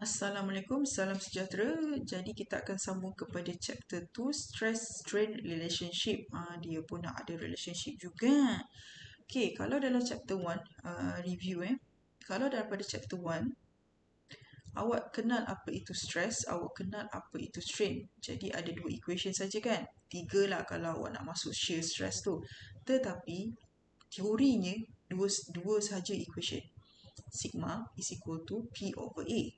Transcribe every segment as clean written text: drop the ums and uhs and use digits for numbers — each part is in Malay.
Assalamualaikum, salam sejahtera. Jadi kita akan sambung kepada chapter 2, Stress Strain Relationship. Dia pun nak ada relationship juga. Okay, kalau dalam chapter 1, review Kalau daripada chapter 1, awak kenal apa itu stress, awak kenal apa itu strain. Jadi ada 2 equation saja kan? 3 lah kalau awak nak masuk shear stress tu. Tetapi teorinya dua saja equation. Sigma is equal to P over A.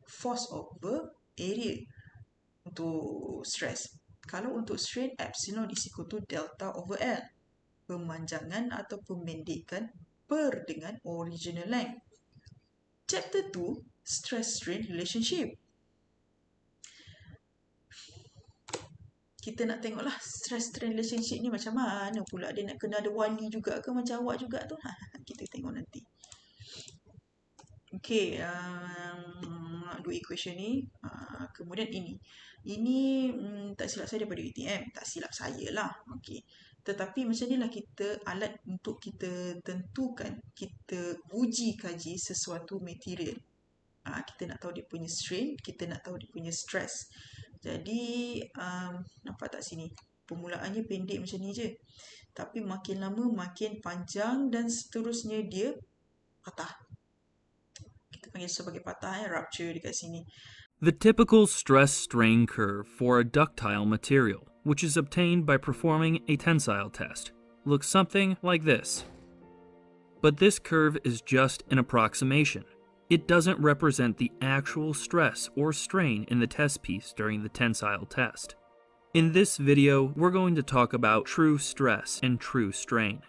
Force over area untuk stress. Kalau untuk strain, epsilon is equal to delta over L. Pemanjangan atau pemendekan per dengan original length. Chapter 2, stress-strain relationship. Kita nak tengoklah stress-strain relationship ni macam mana pula. Dia nak kena ada wali juga ke macam awak juga tu? Kita tengok nanti. Okay, dua equation ni. Kemudian ini tak silap saya daripada UTM. Tak silap saya lah. Okay. Tetapi macam ni lah kita alat untuk kita tentukan, kita uji kaji sesuatu material. Kita nak tahu dia punya strain, kita nak tahu dia punya stress. Jadi nampak tak sini? Permulaannya pendek macam ni je. Tapi makin lama makin panjang dan seterusnya dia patah. Kita panggil sebagai patah, rupture dekat sini. The typical stress-strain curve for a ductile material, which is obtained by performing a tensile test, looks something like this. But this curve is just an approximation. It doesn't represent the actual stress or strain in the test piece during the tensile test. In this video, we're going to talk about true stress and true strain.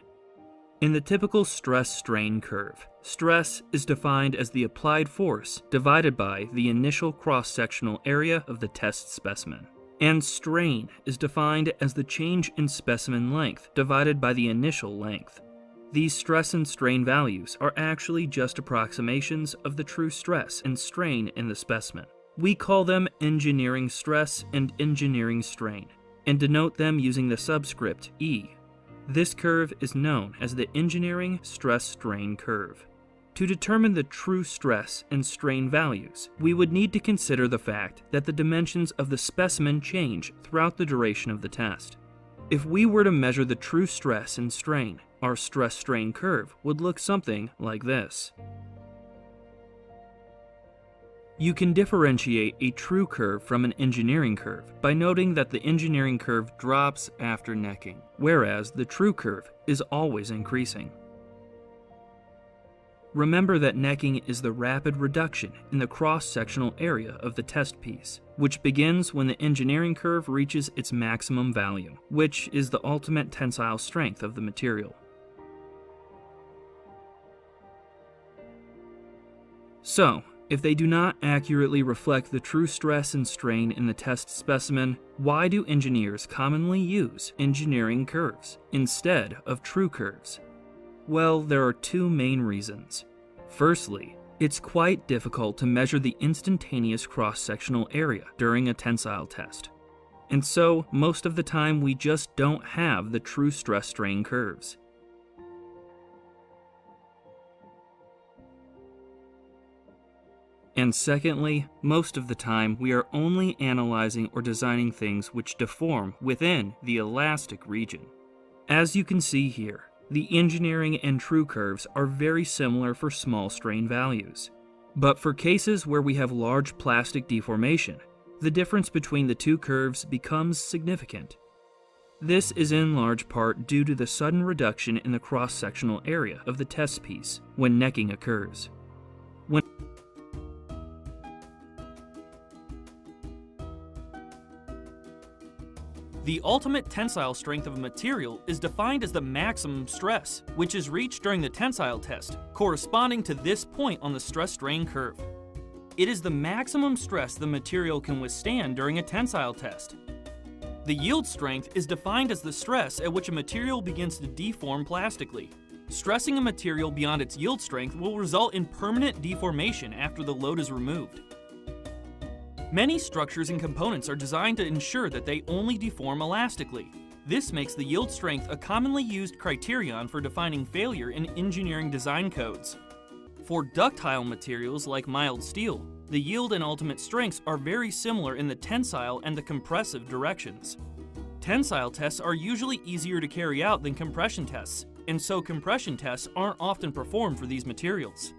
In the typical stress-strain curve, stress is defined as the applied force divided by the initial cross-sectional area of the test specimen. And strain is defined as the change in specimen length divided by the initial length. These stress and strain values are actually just approximations of the true stress and strain in the specimen. We call them engineering stress and engineering strain, and denote them using the subscript E. This curve is known as the engineering stress-strain curve. To determine the true stress and strain values, we would need to consider the fact that the dimensions of the specimen change throughout the duration of the test. If we were to measure the true stress and strain, our stress-strain curve would look something like this. You can differentiate a true curve from an engineering curve by noting that the engineering curve drops after necking, whereas the true curve is always increasing. Remember that necking is the rapid reduction in the cross-sectional area of the test piece, which begins when the engineering curve reaches its maximum value, which is the ultimate tensile strength of the material. So, if they do not accurately reflect the true stress and strain in the test specimen, why do engineers commonly use engineering curves instead of true curves? Well, there are two main reasons. Firstly, it's quite difficult to measure the instantaneous cross-sectional area during a tensile test. And so, most of the time we just don't have the true stress-strain curves. And secondly, most of the time we are only analyzing or designing things which deform within the elastic region. As you can see here, the engineering and true curves are very similar for small strain values. But for cases where we have large plastic deformation, the difference between the two curves becomes significant. This is in large part due to the sudden reduction in the cross-sectional area of the test piece when necking occurs. The ultimate tensile strength of a material is defined as the maximum stress, which is reached during the tensile test, corresponding to this point on the stress-strain curve. It is the maximum stress the material can withstand during a tensile test. The yield strength is defined as the stress at which a material begins to deform plastically. Stressing a material beyond its yield strength will result in permanent deformation after the load is removed. Many structures and components are designed to ensure that they only deform elastically. This makes the yield strength a commonly used criterion for defining failure in engineering design codes. For ductile materials like mild steel, The yield and ultimate strengths are very similar in the tensile and the compressive directions. Tensile tests are usually easier to carry out than compression tests, and so compression tests aren't often performed for these materials.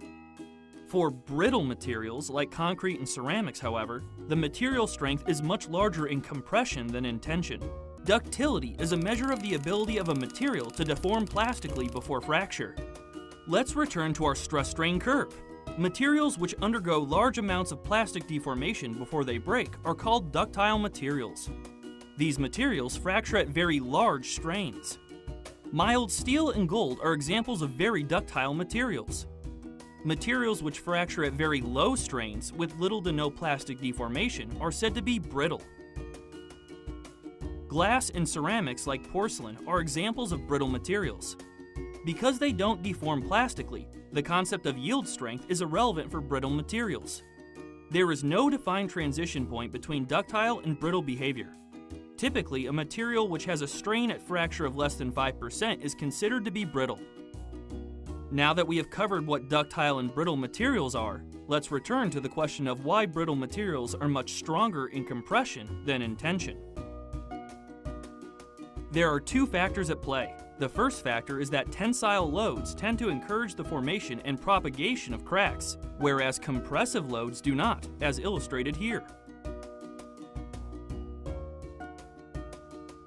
For brittle materials like concrete and ceramics, however, the material strength is much larger in compression than in tension. Ductility is a measure of the ability of a material to deform plastically before fracture. Let's return to our stress-strain curve. Materials which undergo large amounts of plastic deformation before they break are called ductile materials. These materials fracture at very large strains. Mild steel and gold are examples of very ductile materials. Materials which fracture at very low strains with little to no plastic deformation are said to be brittle. Glass and ceramics like porcelain are examples of brittle materials. Because they don't deform plastically, the concept of yield strength is irrelevant for brittle materials. There is no defined transition point between ductile and brittle behavior. Typically, a material which has a strain at fracture of less than 5% is considered to be brittle. Now that we have covered what ductile and brittle materials are, let's return to the question of why brittle materials are much stronger in compression than in tension. There are two factors at play. The first factor is that tensile loads tend to encourage the formation and propagation of cracks, whereas compressive loads do not, as illustrated here.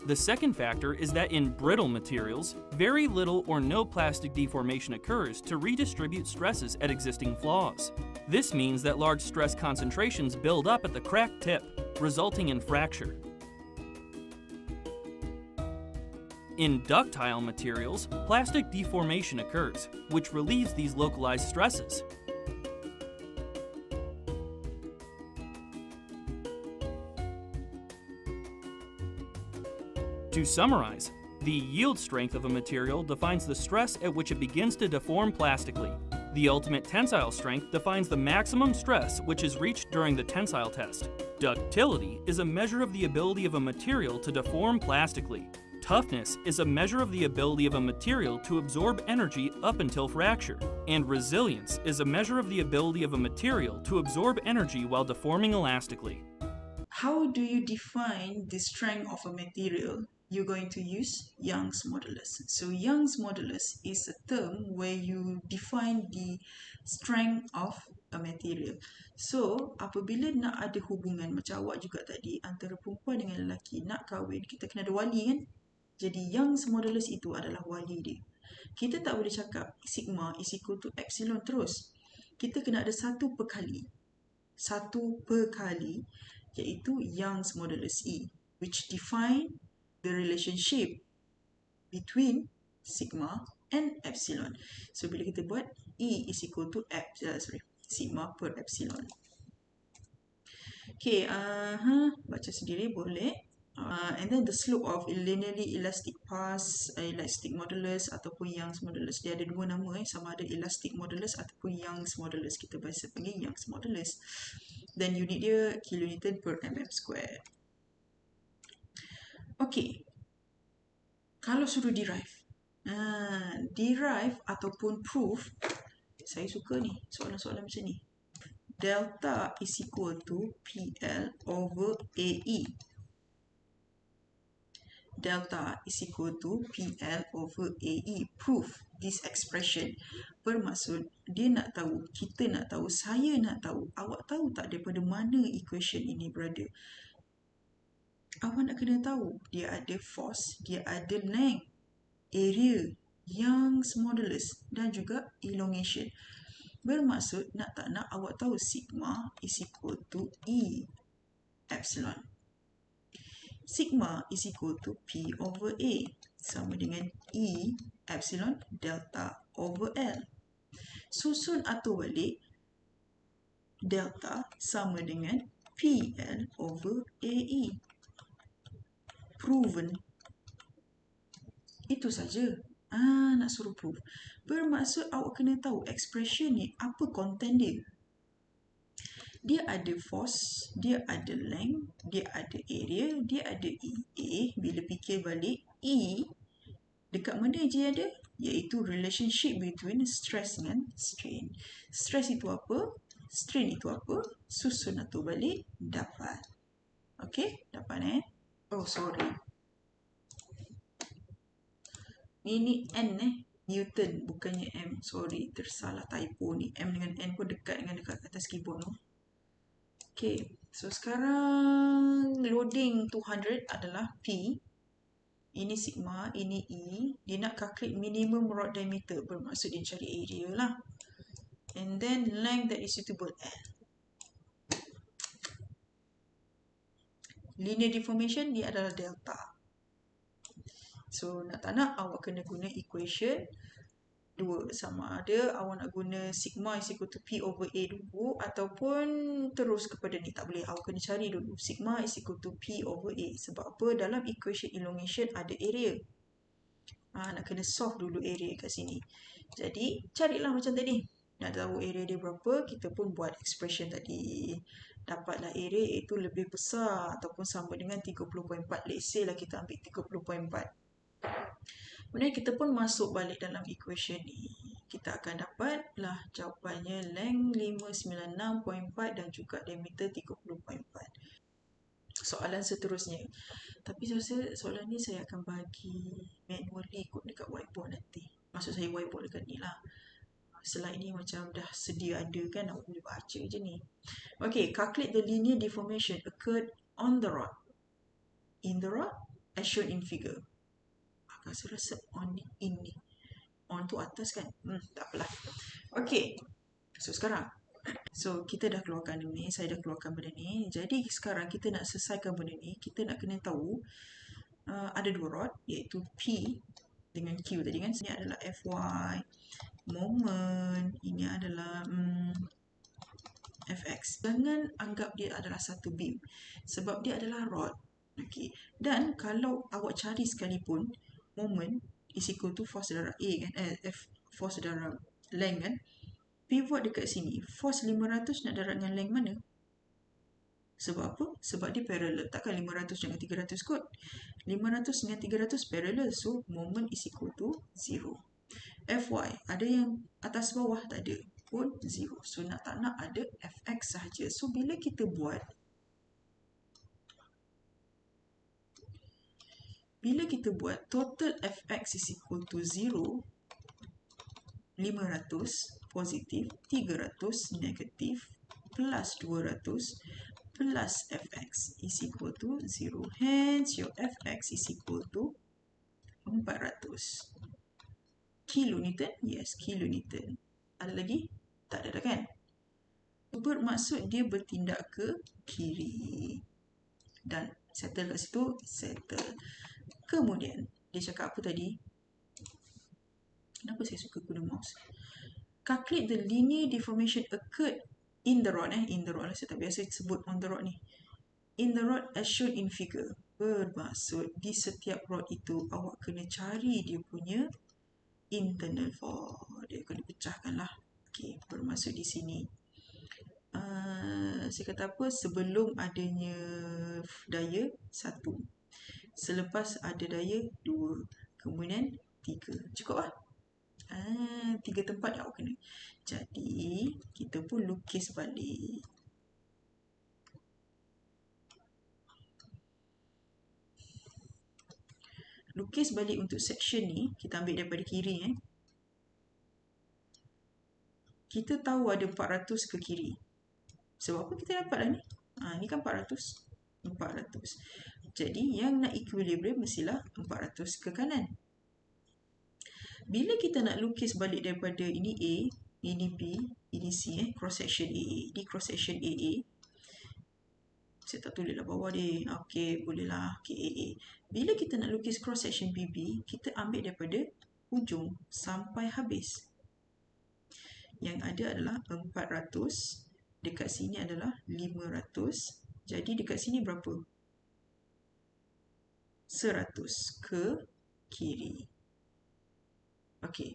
The second factor is that in brittle materials, very little or no plastic deformation occurs to redistribute stresses at existing flaws. This means that large stress concentrations build up at the crack tip, resulting in fracture. In ductile materials, plastic deformation occurs, which relieves these localized stresses. To summarize, the yield strength of a material defines the stress at which it begins to deform plastically. The ultimate tensile strength defines the maximum stress which is reached during the tensile test. Ductility is a measure of the ability of a material to deform plastically. Toughness is a measure of the ability of a material to absorb energy up until fracture. And resilience is a measure of the ability of a material to absorb energy while deforming elastically. How do you define the strength of a material? You're going to use Young's modulus. So Young's modulus is a term where you define the strength of a material. So apabila nak ada hubungan macam awak juga tadi antara perempuan dengan lelaki nak kahwin, kita kena ada wali kan? Jadi Young's modulus itu adalah wali dia. Kita tak boleh cakap sigma is equal to epsilon terus. Kita kena ada satu perkali, iaitu Young's modulus E, which define the relationship between sigma and epsilon. So bila kita buat E is equal to sigma per epsilon. Okay, baca sendiri boleh. And then the slope of linearly elastic path, elastic modulus ataupun Young's modulus. Dia ada dua nama, sama ada elastic modulus ataupun Young's modulus. Kita biasa panggil Young's modulus. Then unit dia kilonewton per mm square. Okay, kalau suruh derive, derive ataupun proof, saya suka ni soalan-soalan macam ni. Delta is equal to PL over AE. Delta is equal to PL over AE. Proof this expression. Bermaksud dia nak tahu, kita nak tahu, saya nak tahu, awak tahu tak daripada mana equation ini berada. Awak nak kena tahu dia ada force, dia ada length, area, Young's modulus dan juga elongation. Bermaksud nak tak nak awak tahu sigma is equal to E epsilon. Sigma is equal to P over A, sama dengan E epsilon delta over L. Susun atau balik, delta sama dengan PL over AE. Proven. Itu saja. Nak suruh proof. Bermaksud awak kena tahu expression ni apa content dia. Dia ada force, dia ada length, dia ada area, dia ada EA. Bila fikir balik, E dekat mana je ada? Iaitu relationship between stress dengan strain. Stress itu apa? strain itu apa? Susun atau balik, dapat. Okey, dapat Oh, sorry. Ini N Newton, bukannya M. Sorry, tersalah typo ni. M dengan N pun dekat dengan dekat atas keyboard tu. Okay, so sekarang loading 200 adalah P. Ini sigma, ini E. Dia nak calculate minimum rod diameter, bermaksud dia cari area lah. And then length that is suitable, L. Linear deformation dia adalah delta. So nak tak nak awak kena guna equation 2, sama ada awak nak guna sigma is equal to P over A dulu ataupun terus kepada ni. Tak boleh, awak kena cari dulu sigma is equal to P over A. Sebab apa? Dalam equation elongation ada area. Nak kena solve dulu area kat sini. Jadi carilah macam tadi. Nak tahu area dia berapa, kita pun buat expression tadi. Dapatlah area iaitu lebih besar ataupun sama dengan 30.4. Let's say lah kita ambil 30.4. Kemudian kita pun masuk balik dalam equation ni. Kita akan dapatlah jawapannya length 596.4 dan juga diameter 30.4. Soalan seterusnya. Tapi saya rasa soalan ni saya akan bagi manually ikut dekat whiteboard nanti. Maksud saya whiteboard dekat ni lah. Slide ni macam dah sedia ada kan, awak boleh baca je ni. Okay, calculate the linear deformation occurred on the rod. In the rod, as shown in figure. Saya rasa on ini. On tu atas kan? Tak apalah. Okay. So sekarang. So kita dah keluarkan ni. Saya dah keluarkan benda ni. Jadi sekarang kita nak selesaikan benda ni. Kita nak kena tahu. Ada dua rod. Iaitu P dengan Q tadi kan. Ini adalah Fy. Moment. Ini adalah Fx. Jangan anggap dia adalah satu beam. Sebab dia adalah rod. Okay. Dan kalau awak cari sekalipun. Moment is equal to force darab A kan, force darab length kan. Pivot dekat sini, force 500 nak darab dengan length mana? Sebab apa? Sebab dia parallel. Takkan 500 dengan 300 kot. 500 dengan 300 parallel. So, moment is equal to 0. Fy, ada yang atas bawah? Tak ada. Pun 0. So, nak tak nak ada Fx sahaja. So, bila kita buat total Fx is equal to 0, 500 positif, 300 negatif, plus 200 plus Fx is equal to 0. Hence, your Fx is equal to 400 kilonewton. Yes, kilonewton. Ada lagi? Tak ada dah kan? Bermaksud dia bertindak ke kiri. Dan settle kat situ, settle. Kemudian, dia cakap apa tadi? Kenapa saya suka guna mouse? Calculate the linear deformation occurred in the rod. In the rod lah, saya tak biasa sebut on the rod ni. In the rod as shown in figure. Bermaksud, di setiap rod itu, awak kena cari dia punya internal force. Dia kena pecahkan lah. Okay, bermaksud di sini. Saya kata apa? Sebelum adanya daya, 1. Selepas ada daya, 2. Kemudian 3. Cukup lah. 3 tempat awak kena. Jadi, kita pun lukis balik. Lukis balik untuk section ni, kita ambil daripada kiri. Kita tahu ada 400 ke kiri. Sebab apa kita dapat lah ni? Ni kan 400. 400. Jadi, yang nak equilibrium mestilah 400 ke kanan. Bila kita nak lukis balik daripada ini A, ini B, ini C, cross section AA. Di cross section AA, saya tak tulis lah bawah dia. Okey, bolehlah. Okey, AA. Bila kita nak lukis cross section BB, kita ambil daripada ujung sampai habis. Yang ada adalah 400. Dekat sini adalah 500. Jadi dekat sini berapa? 100 ke kiri. Okey.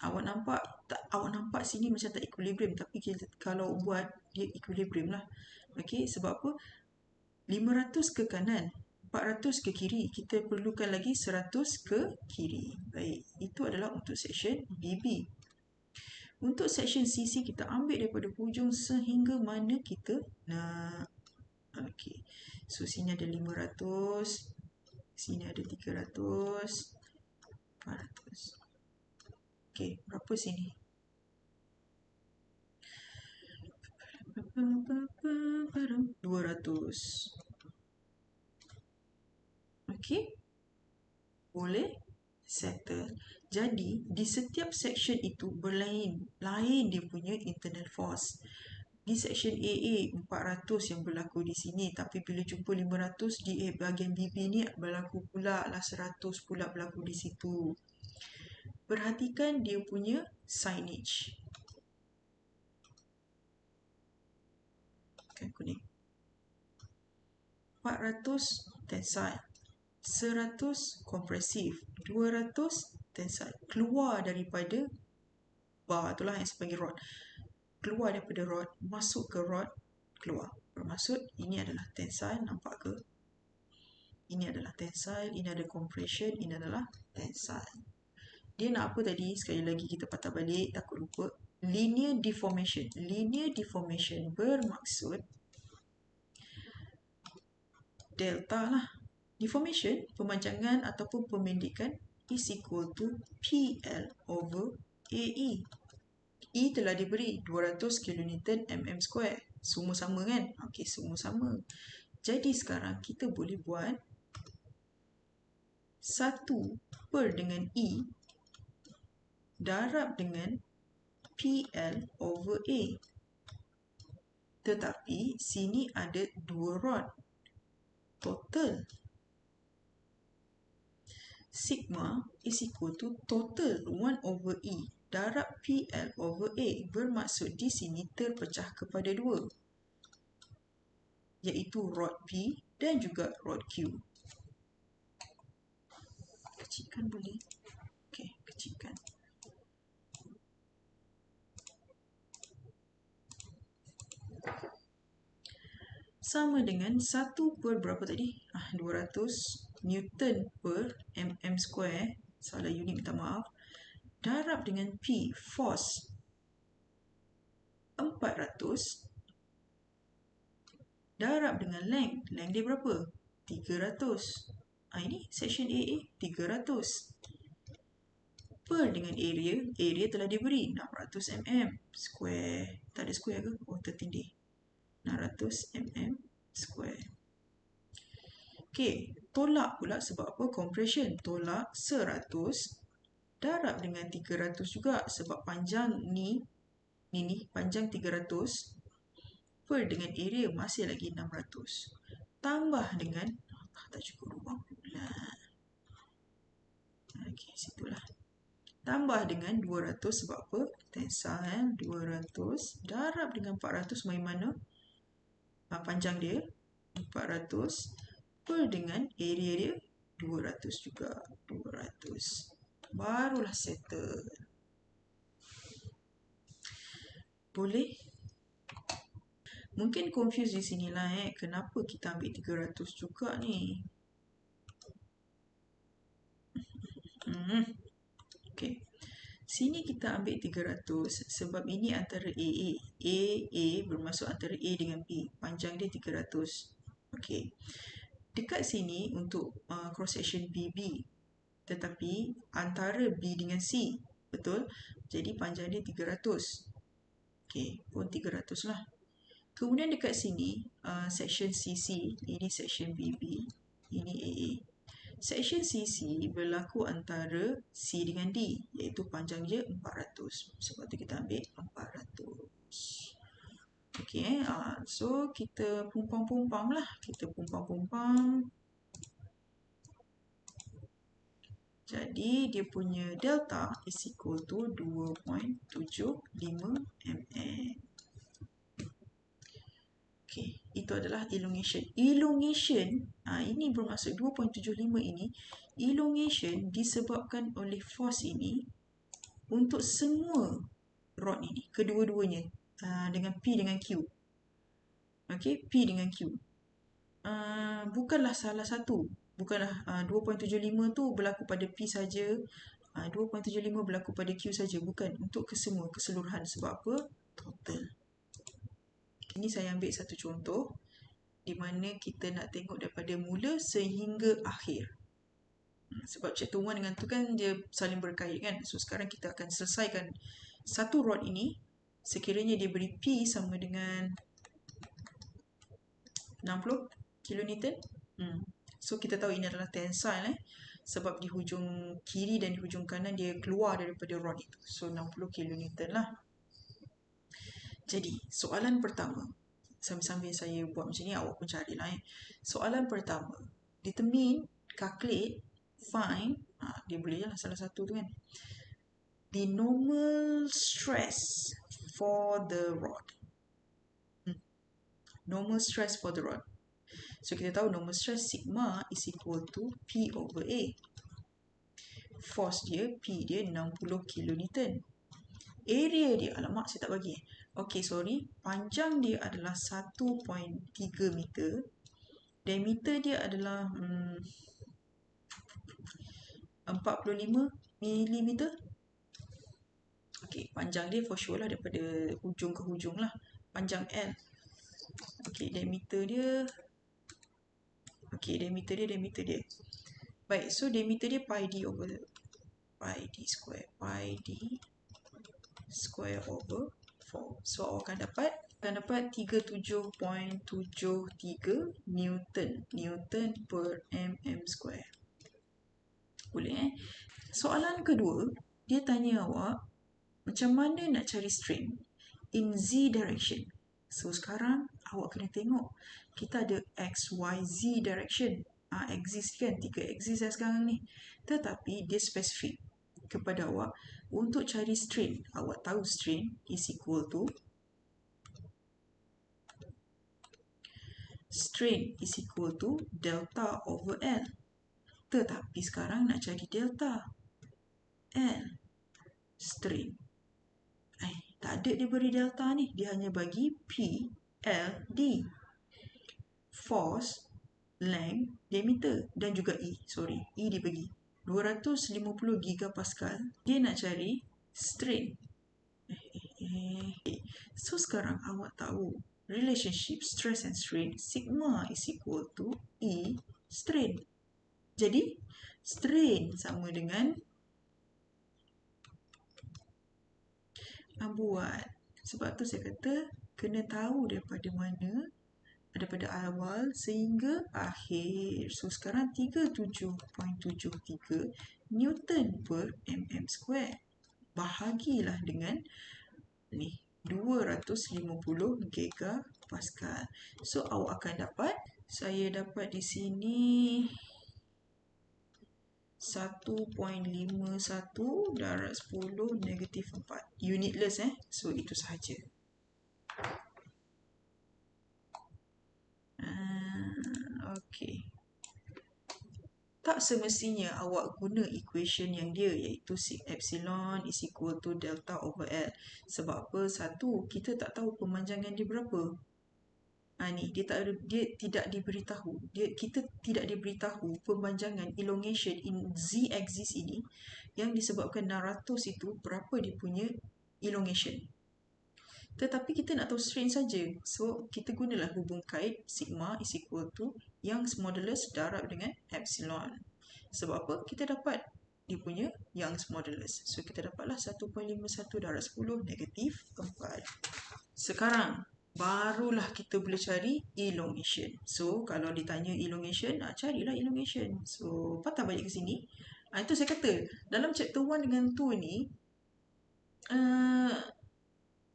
Awak nampak tak? Awak nampak sini macam tak equilibrium, tapi kita, kalau buat dia equilibrium lah. Okey, sebab apa? 500 ke kanan, 400 ke kiri. Kita perlukan lagi 100 ke kiri. Baik, itu adalah untuk section BB. Untuk section CC kita ambil daripada hujung sehingga mana kita nak. Okey. So sini ada 500, sini ada 300, 400. Okey, berapa sini? 200. Okey. Boleh settle. Jadi di setiap section itu lain dia punya internal force. Di section AA 400 yang berlaku di sini, tapi bila jumpa 500 di bahagian BB ni berlaku pula lah 100 pula berlaku di situ. Perhatikan dia punya signage. Kan kuning. 400 tensile, 100 kompresif, 200 tensile. Keluar daripada bar itulah yang sebagai rod. Keluar daripada rod, masuk ke rod, keluar. Bermaksud ini adalah tensile, nampak ke? Ini adalah tensile, ini ada compression, ini adalah tensile. Dia nak apa tadi? Sekali lagi kita patah balik, takut lupa. Linear deformation. Linear deformation bermaksud delta lah. Deformation, pemanjangan ataupun pemendekan is equal to PL over AE. E telah diberi 200 kN mm square. Semua sama kan? Okey, semua sama. Jadi sekarang kita boleh buat 1 per dengan E darab dengan PL over A. Tetapi sini ada 2 rod. Total sigma is equal to total 1 over E darab PL over A. Bermaksud di sini terpecah kepada 2, iaitu rod P dan juga rod Q. Kecilkan boleh? Okey, kecilkan. Sama dengan 1 per berapa tadi? 200 Newton per mm square. Salah unit, minta maaf. Darab dengan P, force 400. Darab dengan length. Length dia berapa? 300. Ini section AA 300. Per dengan area. Area telah diberi 600 mm square. Tak ada square ke? Oh, tertindih. 600 mm square. Okey, tolak pula sebab apa? Compression. Tolak 100 darab dengan 300 juga sebab panjang ni panjang 300 per dengan area masih lagi 600. Tambah dengan tak cukup ruang pula. Okey, situlah. Tambah dengan 200 sebab apa? Tensile 200 darab dengan 400 main mana? Panjang dia 400 per dengan area dia 200 juga. 200. Barulah settle. Boleh? Mungkin confuse di sinilah kenapa kita ambil 300 juga ni. Okey. Sini kita ambil 300 sebab ini antara AA. AA bermaksud antara A dengan B. Panjang dia 300. Okey. Dekat sini untuk cross section BB. Tetapi antara B dengan C. Betul? Jadi panjang dia 300. Okey, pun 300 lah. Kemudian dekat sini section CC. Ini section BB. Ini AA. Section CC berlaku antara C dengan D, iaitu panjang dia 400. Sebab tu kita ambil 400. Okey, so kita pumpang-pumpang lah. Kita pumpang-pumpang. Jadi dia punya delta is equal to 2.75 mm. Okey, itu adalah elongation. Elongation, ini bermaksud 2.75 ini. Elongation disebabkan oleh force ini untuk semua rod ini, kedua-duanya, dengan P dengan Q. Okey, P dengan Q. Bukanlah salah satu. Bukanlah 2.75 tu berlaku pada P saja 2.75 berlaku pada Q saja, bukan untuk keseluruhan. Sebab apa? Total. Ini saya ambil satu contoh di mana kita nak tengok daripada mula sehingga akhir. Sebab chapter 1 dengan tu kan dia saling berkait kan. So sekarang kita akan selesaikan satu rod ini. Sekiranya dia beri P sama dengan 60 kilonewton. So kita tahu ini adalah tensile sebab di hujung kiri dan di hujung kanan dia keluar daripada rod itu. So 60 kilonewton lah. Jadi soalan pertama, sambil-sambil saya buat macam ni awak pun carilah. Soalan pertama, determine, calculate, find, dia boleh lah salah satu tu kan, the normal stress for the rod. Normal stress for the rod. So kita tahu normal stress sigma is equal to P over A. Force dia, P dia 60 kilonewton. Area dia, alamak saya tak bagi. Okay, sorry. Panjang dia adalah 1.3 meter. Diameter dia adalah 45 millimeter. Okay, panjang dia for sure lah daripada hujung ke hujung lah. Panjang L. Okay, diameter dia. Diameter dia. Baik, so diameter dia pi d over pi d square over 4. So awak akan dapat 37.73 Newton per mm square. Boleh Soalan kedua, dia tanya awak macam mana nak cari strain in Z direction. So sekarang awak kena tengok kita ada X, Y, Z direction. Exist kan, 3 axis sekarang ni. Tetapi dia spesifik kepada awak untuk cari strain. Awak tahu strain is equal to delta over L. Tetapi sekarang nak cari delta L strain. Tak ada dia beri delta ni. Dia hanya bagi P, L, D. Force, length, diameter dan juga E. E dia bagi 250 gigapascal. Dia nak cari strain. So sekarang awak tahu relationship stress and strain, sigma is equal to E strain. Jadi strain sama dengan buat. Sebab tu saya kata kena tahu daripada mana, daripada awal sehingga akhir. So sekarang 37.73 Newton per mm square. Bahagilah dengan ni 250 gigapascal. So awak akan dapat, saya dapat di sini 1.51 darab 10 negatif 4. Unitless So itu sahaja. Okay. Tak semestinya awak guna equation yang dia, iaitu epsilon is equal to delta over L. Sebab apa? Satu, kita tak tahu pemanjangan dia berapa. Ni dia tidak diberitahu. Kita tidak diberitahu pemanjangan elongation in Z axis ini yang disebabkan 600 itu berapa dia punya elongation. Tetapi kita nak tahu strain saja. So kita gunalah hubung kait sigma is equal to Young's modulus darab dengan epsilon. Sebab apa? Kita dapat dia punya Young's modulus. So kita dapatlah 1.51 darab 10 negatif 4. Sekarang barulah kita boleh cari elongation. So kalau ditanya elongation, carilah elongation. So patah balik ke sini. Itu saya kata dalam chapter 1 dengan 2 ni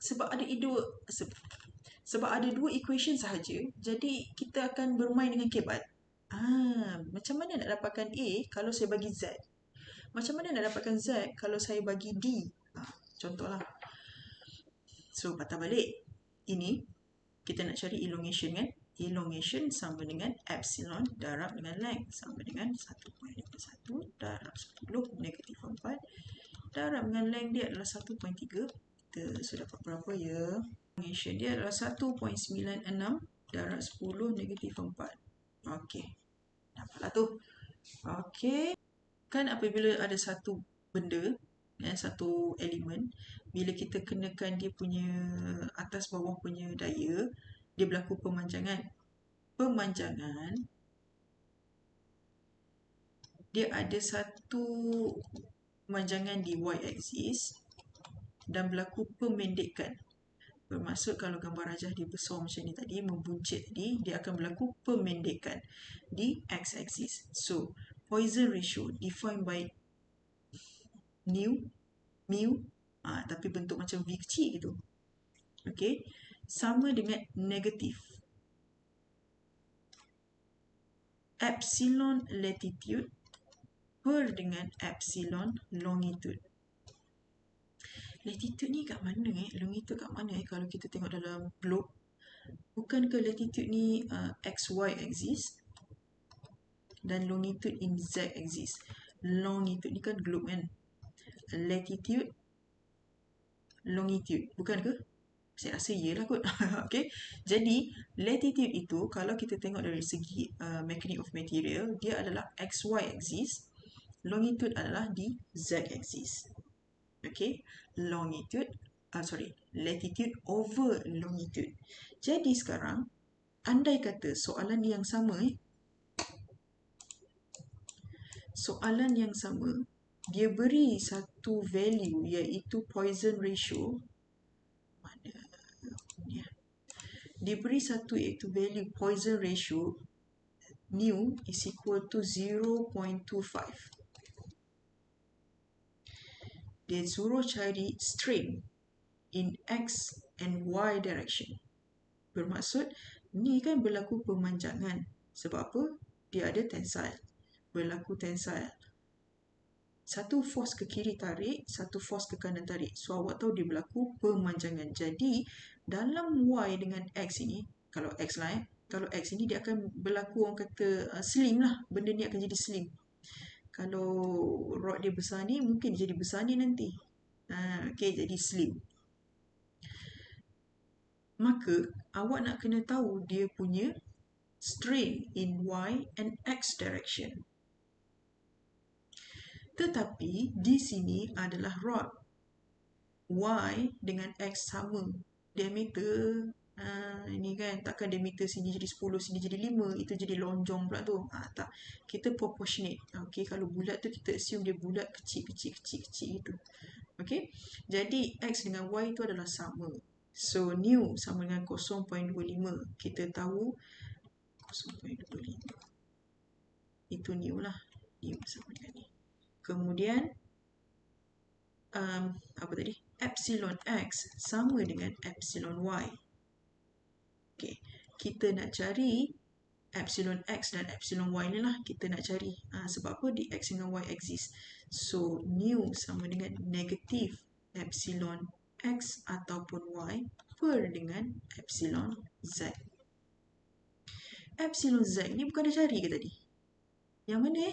sebab ada dua equation sahaja, jadi kita akan bermain dengan kebat. Macam mana nak dapatkan A kalau saya bagi Z? Macam mana nak dapatkan Z kalau saya bagi D? Contohlah. So patah balik. Ini kita nak cari elongation kan? Elongation sama dengan epsilon darab dengan length sama dengan 1.51 darab 10 negatif 4 darab dengan length dia adalah 1.3. Kita sudah dapat berapa ya? Elongation dia adalah 1.96 darab 10 negatif 4. Okey. Dapatlah tu. Okey. Kan apabila ada satu benda, satu elemen, bila kita kenakan dia punya atas bawah punya daya, dia berlaku pemanjangan. Pemanjangan dia ada satu pemanjangan di y-axis dan berlaku pemendekan. Bermaksud kalau gambar rajah dia besar macam ni tadi, membuncit tadi, dia akan berlaku pemendekan di x-axis. So, Poisson ratio defined by mu, tapi bentuk macam V kecil gitu. Okay, sama dengan negatif epsilon latitude per dengan epsilon longitude. Latitude ni kat mana longitude kat mana kalau kita tengok dalam globe? Bukankah latitude ni XY axis dan longitude in Z axis? Longitude ni kan globe kan? Latitude, longitude, bukan ke? Saya rasa iyalah kot. Okay. Jadi, latitude itu kalau kita tengok dari segi mechanic of material, dia adalah XY axis. Longitude adalah di Z axis. Okay. Latitude over longitude. Jadi sekarang, andai kata soalan yang sama, dia beri satu value iaitu Poisson ratio. Dia beri satu iaitu value Poisson ratio mu is equal to 0.25. Dia suruh cari strain in X and Y direction. Bermaksud, ni kan berlaku pemanjangan. Sebab apa? Dia ada tensile. Berlaku tensile. Satu force ke kiri tarik, satu force ke kanan tarik. So, awak tahu dia berlaku pemanjangan. Jadi, dalam Y dengan X ini, kalau X lah kalau X ini dia akan berlaku orang kata slim lah. Benda ni akan jadi slim. Kalau rod dia besar ni, mungkin jadi besar ni nanti. Okay, jadi slim. Maka, awak nak kena tahu dia punya strain in Y and X direction. Tetapi, di sini adalah rod. Y dengan X sama. Diameter, ini kan, takkan diameter sini jadi 10, sini jadi 5. Itu jadi lonjong pula tu. Tak. Kita proportionate. Okay, kalau bulat tu kita assume dia bulat kecil gitu. Okay. Jadi, X dengan Y itu adalah sama. So, nu sama dengan 0.25. Kita tahu 0.25. Itu nu lah. Nu sama dengan ni. Kemudian, apa tadi? Epsilon X sama dengan epsilon Y. Okay. Kita nak cari epsilon X dan epsilon Y ni lah kita nak cari. Sebab apa? Di X dengan Y axis. So, nu sama dengan negatif epsilon X ataupun Y per dengan epsilon Z. Epsilon Z ni bukan dah cari ke tadi? Yang mana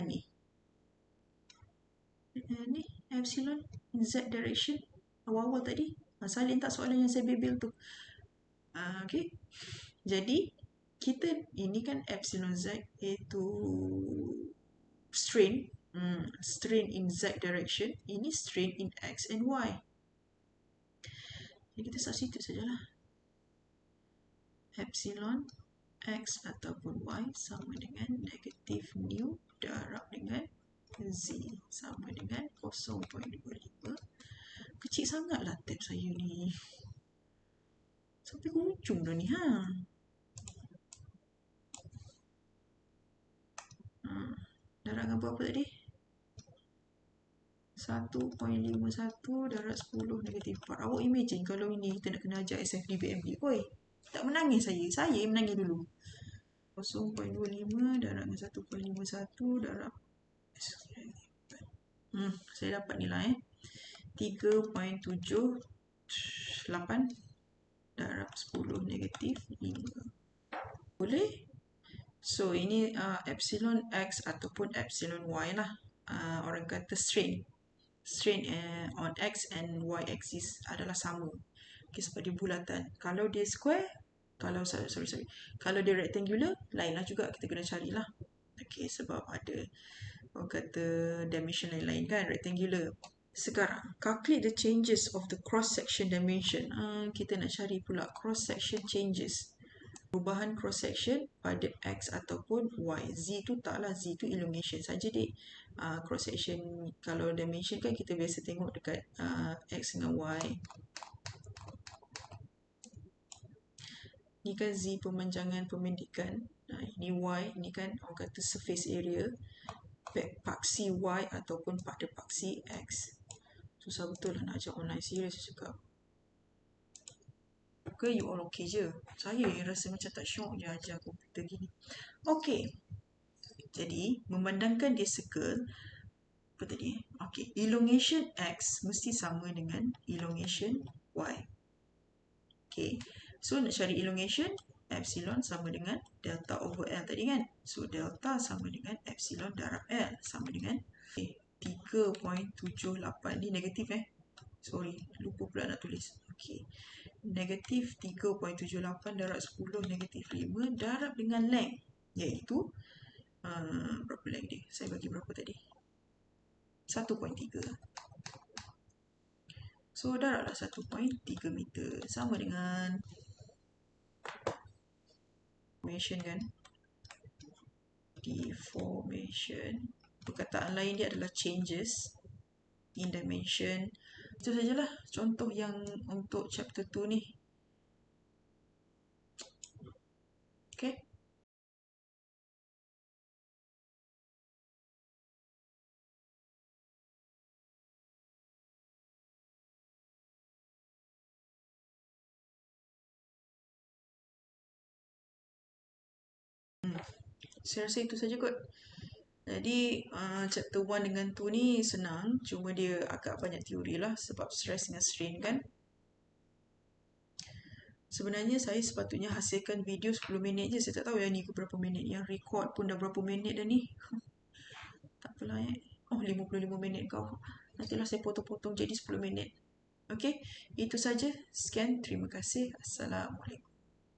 ni. Ni epsilon Z direction awal-awal tadi. Salin tak soalan yang saya bebel tu. Okay. Jadi, kita ini kan epsilon Z iaitu strain. Strain in Z direction. Ini strain in X and Y. Jadi, kita substitute sajalah. Epsilon X ataupun Y sama dengan negatif nu darab dengan Z sama dengan 0.25. Kecil sangatlah tab saya ni. Sampai ke ujung dah ni. Darab dengan berapa tadi? 1.51 darab 10 negatif 4. Awak imagine kalau ini kita nak kena ajar SFD BMD. Oi, tak menangis saya. Saya menangis dulu. 0.25 darab dengan 1.51 darab saya dapat nilai 3.78 darab 10 negatif 5. Boleh? So, ini epsilon X ataupun epsilon Y lah. Orang kata strain. Strain on X and Y axis adalah sama. Okay, sebab dia bulatan. Kalau dia square, kalau kalau dia rectangular, lainlah juga kita kena carilah. Okay, sebab ada orang kata dimension lain-lain kan, rectangular. Sekarang, calculate the changes of the cross-section dimension. Kita nak cari pula cross-section changes. Perubahan cross-section pada X ataupun Y. Z tu taklah, Z tu elongation saja dik. Cross-section, kalau dimension kan kita biasa tengok dekat X dengan Y. Ni kan Z pemanjangan pemendikan. Ini Y, ini kan orang kata surface area. Paksi Y ataupun pada paksi X. Susah betul lah nak ajar online, serius saya cakap. Ke you all okay je? Saya yang rasa macam tak syok je ajar komputer gini. Okay. Jadi, memandangkan dia circle, apa tadi? Okay. Elongation X mesti sama dengan elongation Y. Okay. So, nak cari elongation, epsilon sama dengan delta over L tadi kan? So, delta sama dengan epsilon darab L. Sama dengan 3.78. Ni negatif Sorry, lupa pula nak tulis. Okay. Negatif 3.78 darab 10 negatif 5 darab dengan length, iaitu berapa length dia? Saya bagi berapa tadi? 1.3. So darablah 1.3 meter, sama dengan deformation kan? Deformation. Perkataan lain dia adalah changes in dimension. Itu sajalah contoh yang untuk chapter 2 ni. Okay. Saya rasa itu saja kot. Jadi chapter 1 dengan 2 ni senang, cuma dia agak banyak teori lah sebab stress dengan strain kan. Sebenarnya saya sepatutnya hasilkan video 10 minit je. Saya tak tahu yang ni ke berapa minit. Yang record pun dah berapa minit dah ni. Tak apalah Oh, 55 minit kau. Nantilah saya potong-potong jadi 10 minit. Okay, itu saja. Sekian, terima kasih. Assalamualaikum.